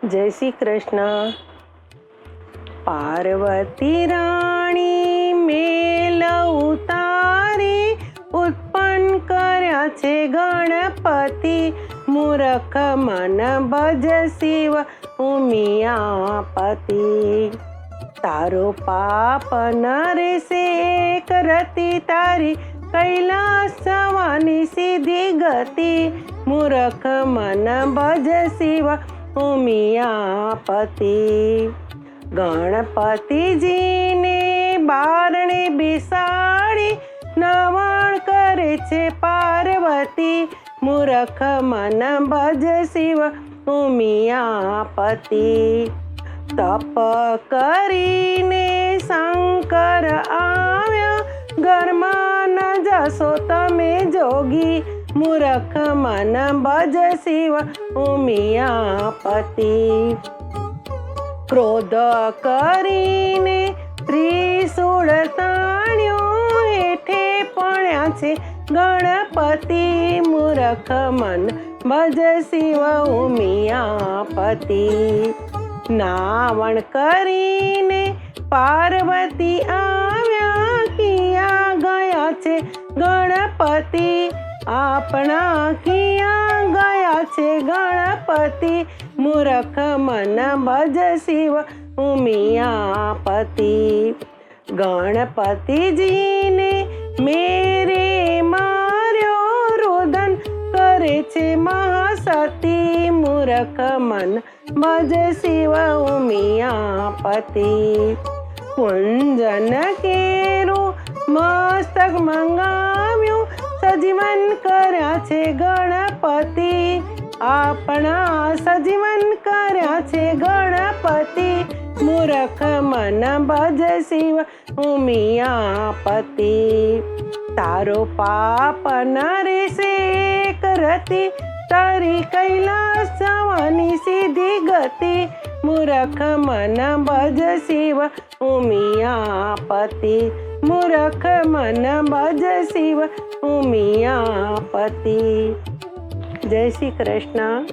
जय श्री कृष्ण। पार्वती राणी मेल उतारी उत्पन्न कर्या छे गणपति। मूर्ख मन भज शिव उमियापति। तारो पाप नरे से करती तारी कैलास जवानी सीधी गति। मूर्ख मन भज शिव उमियापति। गणपति जी ने बारणे बिसाड़ी नवाण करे छे पार्वती। मूर्ख मन भज शिव उमियापति। तप करीने शंकर आव्या घरमा न जसो तमे जोगी। मूर्ख मन भज शिव उमियापति। क्रोध करीने त्रिशूळ ताण्यो हेठे पड्या छे गणपति। मूर्ख मन भज शिव उमियापति। नावण करीने पार्वती आव्या किया गया छे गणपति। आपना किया गया छे गणपति। मूर्ख मन भज शिव उमियापति। गणपति जी ने मेरे मार्यो रुदन करे छे महासती। मूर्ख मन भज शिव उमियापति। कुंजन केरू मस्तक मंगाव्યું सजीवन कर्या छे गणपति। आपना सजीवन कर्या छे गणपति। मूर्ख मन भज शिव उमियापति। तारो पाप नरे से करती तारी कैलास जवानी सीधी गति। मूर्ख मन भज शिव उमियापति। मूर्ख मन भज शिव उमियापति। जय श्री कृष्ण।